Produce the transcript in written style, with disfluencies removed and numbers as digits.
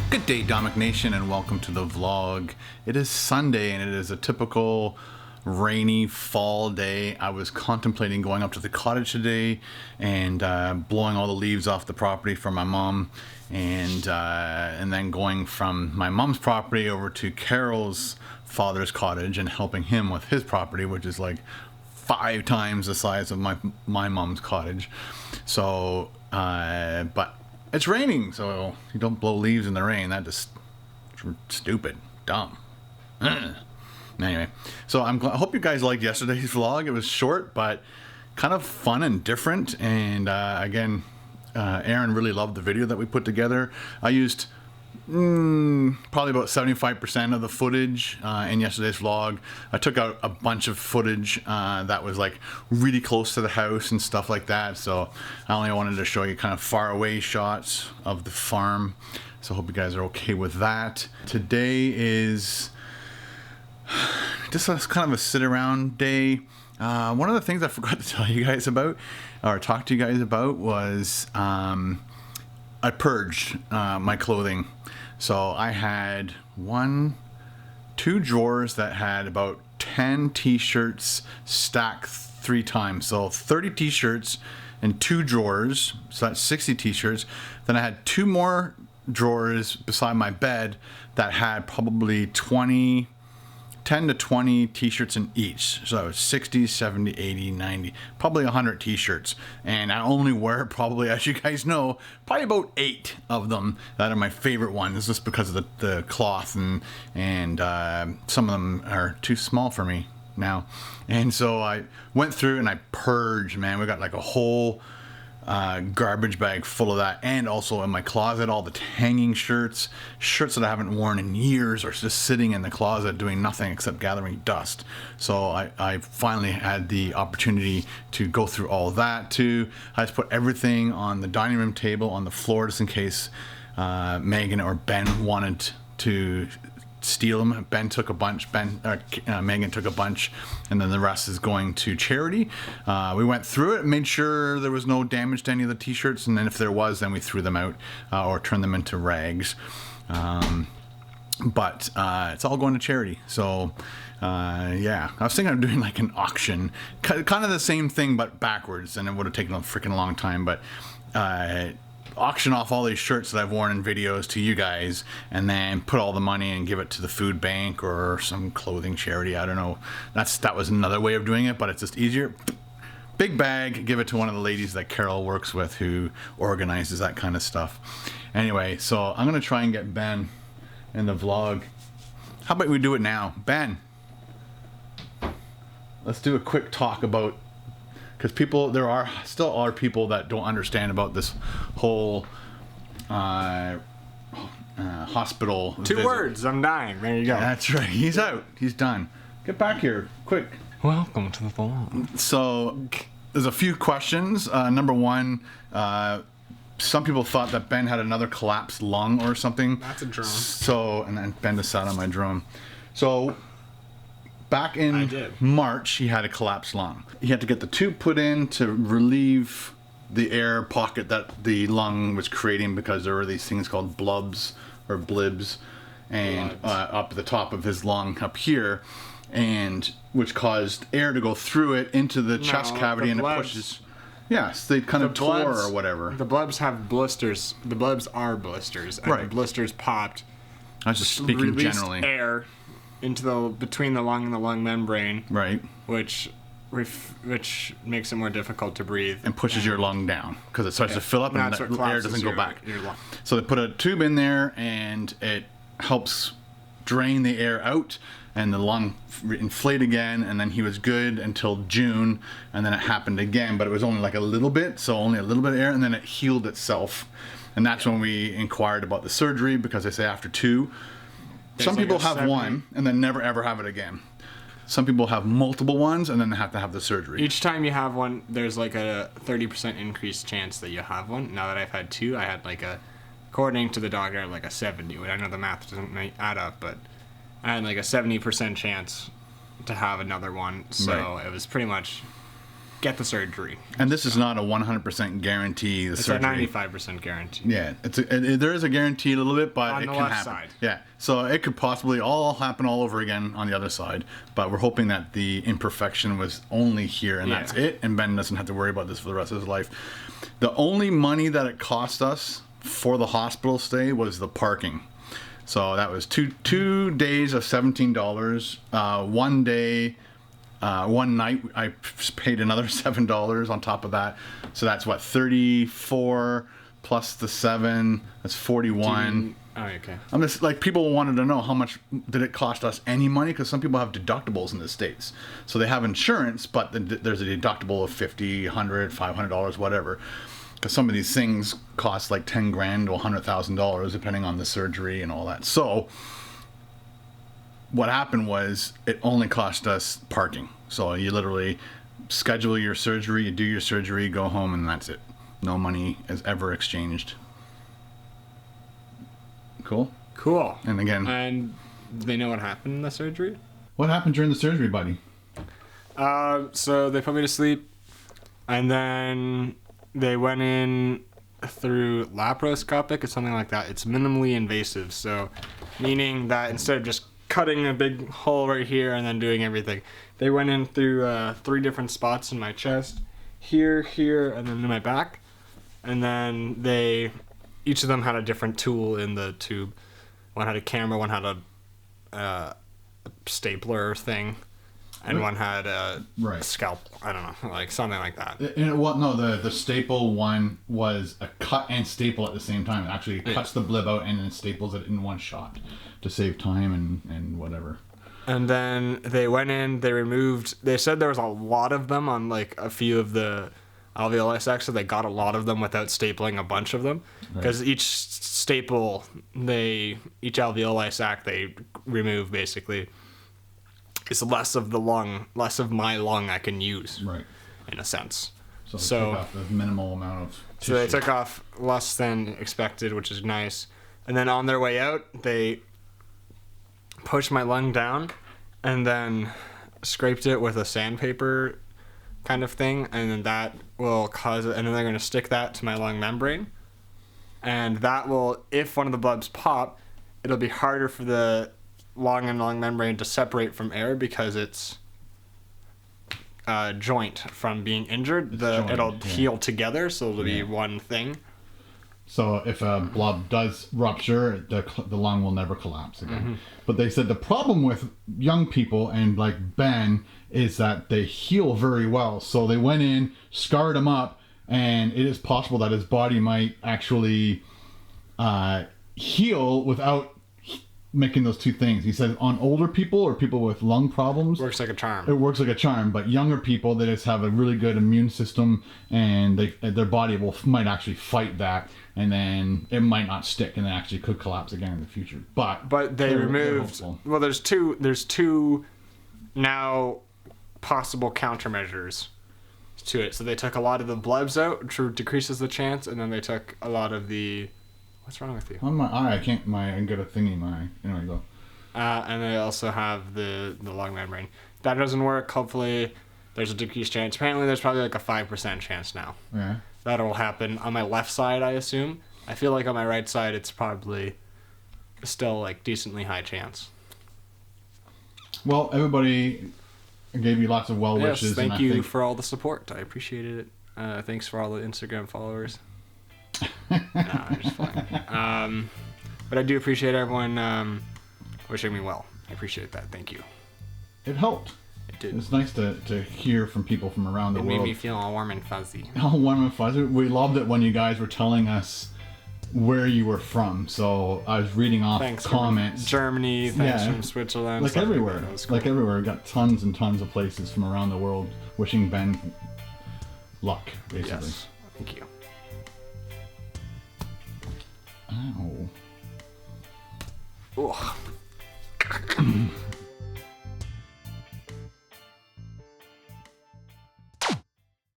Good day, Domik Nation, and welcome to the vlog. It is Sunday, and it is a typical rainy fall day. I was contemplating going up to the cottage today and blowing all the leaves off the property for my mom, and then going from my mom's property over to Carol's father's cottage and helping him with his property, which is like 5 times the size of my mom's cottage. So, but it's raining, so you don't blow leaves in the rain. That just stupid, dumb. Anyway, so I hope you guys liked yesterday's vlog. It was short, but kind of fun and different. And again, Aaron really loved the video that we put together. I used probably about 75% of the footage in yesterday's vlog. I took out a bunch of footage that was like really close to the house and stuff like that, so I only wanted to show you kind of far away shots of the farm. So I hope you guys are okay with that. Today is just kind of a sit around day. One of the things I forgot to tell you guys about or talk to you guys about was I purged my clothing. So I had 2 drawers that had about 10 t-shirts stacked 3 times. So 30 t-shirts in 2 drawers, so that's 60 t-shirts. Then I had 2 more drawers beside my bed that had probably 10 to 20 t-shirts in each. So 60, 70, 80, 90, probably 100 t-shirts. And I only wear probably, as you guys know, probably about 8 of them that are my favorite ones, just because of the cloth, and some of them are too small for me now. And so I went through and I purged, man. We got like a whole garbage bag full of that, and also in my closet, all the hanging shirts that I haven't worn in years are just sitting in the closet doing nothing except gathering dust. So I finally had the opportunity to go through all that too. I just put everything on the dining room table on the floor, just in case Megan or Ben wanted to steal them. Ben took a bunch, Megan took a bunch, and then the rest is going to charity. We went through it, made sure there was no damage to any of the t-shirts, and then if there was, then we threw them out or turned them into rags. But it's all going to charity. So yeah, I was thinking of doing like an auction, kind of the same thing but backwards, and it would have taken a freaking long time, but auction off all these shirts that I've worn in videos to you guys, and then put all the money and give it to the food bank or some clothing charity. I don't know. That was another way of doing it, but it's just easier. Big bag, give it to one of the ladies that Carol works with who organizes that kind of stuff. Anyway, so I'm gonna try and get Ben in the vlog. How about we do it now? Ben, let's do a quick talk about, because there still are people that don't understand about this whole hospital 2 visit. words, I'm dying. There you go. That's right. He's out. He's done. Get back here, quick. Welcome to the vlog. So there's a few questions. Number 1, some people thought that Ben had another collapsed lung or something. That's a drone. So, and then Ben just sat on my drone. So back in March, he had a collapsed lung. He had to get the tube put in to relieve the air pocket that the lung was creating, because there were these things called blubs or blibs, and up at the top of his lung up here, and which caused air to go through it into the chest cavity, and it pushes. Yes, they kind of tore or whatever. The blubs have blisters. The blubs are blisters, and the blisters popped. I was just speaking generally. Air into between the lung and the lung membrane, right? Which makes it more difficult to breathe and pushes your lung down, because it starts to fill up, and the air doesn't go back. So they put a tube in there, and it helps drain the air out, and the lung inflate again. And then he was good until June, and then it happened again, but it was only like a little bit, so only a little bit of air, and then it healed itself. And that's when we inquired about the surgery, because they say after 2. Some people have 1 and then never ever have it again. Some people have multiple ones and then they have to have the surgery. Each time you have one, there's like a 30% increased chance that you have one. Now that I've had 2, I had like according to the doctor, like a 70. I know the math doesn't add up, but I had like a 70% chance to have another one. So it was pretty much get the surgery. And this is not a 100% guarantee. The It's surgery. a 95% guarantee. Yeah, there is a guarantee a little bit, but On it the can left happen. side. Yeah, so it could possibly all happen all over again on the other side. But we're hoping that the imperfection was only here and that's it, and Ben doesn't have to worry about this for the rest of his life. The only money that it cost us for the hospital stay was the parking. So that was two days of $17. One day. One night I paid another $7 on top of that, so that's what, 34 plus the 7, that's 41. Oh, okay. I'm just like, people wanted to know how much did it cost us any money, because some people have deductibles in the States, so they have insurance, but there's a deductible of $50, $100, $500, whatever, because some of these things cost like 10 grand to $100,000 depending on the surgery and all that. So what happened was it only cost us parking. So you literally schedule your surgery, you do your surgery, go home, and that's it. No money is ever exchanged. Cool? Cool. And again, And they know what happened in the surgery? what happened during the surgery, buddy? So they put me to sleep, and then they went in through laparoscopic or something like that. It's minimally invasive, so meaning that instead of just cutting a big hole right here and then doing everything, they went in through 3 different spots in my chest, here, and then in my back, and then each of them had a different tool in the tube. One had a camera, one had a stapler thing, and one had a scalpel. I don't know, like something like that. The staple one was a cut and staple at the same time. It actually cuts the blib out and then staples it in one shot to save time and whatever. And then they went in, they said there was a lot of them on like a few of the alveoli sacs, so they got a lot of them without stapling a bunch of them. Because each staple, each alveoli sac they remove basically is less of my lung I can use. Right. In a sense. So they took off the minimal amount of tissue. So they took off less than expected, which is nice. And then on their way out, they pushed my lung down and then scraped it with a sandpaper kind of thing, and then that will cause it, and then they're going to stick that to my lung membrane, and that will, if one of the bulbs pop, it'll be harder for the lung and lung membrane to separate from air because it's joint from being injured. It'll heal together, so it'll be one thing. So if a blob does rupture, the lung will never collapse again. Mm-hmm. But they said the problem with young people and like Ben is that they heal very well. So they went in, scarred him up, and it is possible that his body might actually heal without making those two things. He said on older people or people with lung problems, works like a charm. It works like a charm, but younger people, they just have a really good immune system, and their body might actually fight that, and then it might not stick, and it actually could collapse again in the future. But they removed. Well, there's two now possible countermeasures to it. So they took a lot of the blebs out, which decreases the chance, and then they took a lot of the. What's wrong with you? On my eye, I can't. I got a thingy in my eye. Anyway, go. And they also have the lung membrane. That doesn't work. Hopefully, there's a decreased chance. Apparently, there's probably like a 5% chance now. Yeah. That'll happen on my left side, I assume. I feel like on my right side, it's probably still like decently high chance. Well, everybody gave you lots of well wishes. Yes, thank you for all the support. I appreciated it. Thanks for all the Instagram followers. No, I'm just playing. But I do appreciate everyone wishing me well. I appreciate that. Thank you. It helped. It did. It's nice to hear from people from around the world. It made me feel all warm and fuzzy. All warm and fuzzy. We loved it when you guys were telling us where you were from. So I was reading off comments. From Germany, thanks from Switzerland. Like everywhere. Cool. Like everywhere. We got tons and tons of places from around the world wishing Ben luck, basically. Yes. Thank you. Ow. Ugh.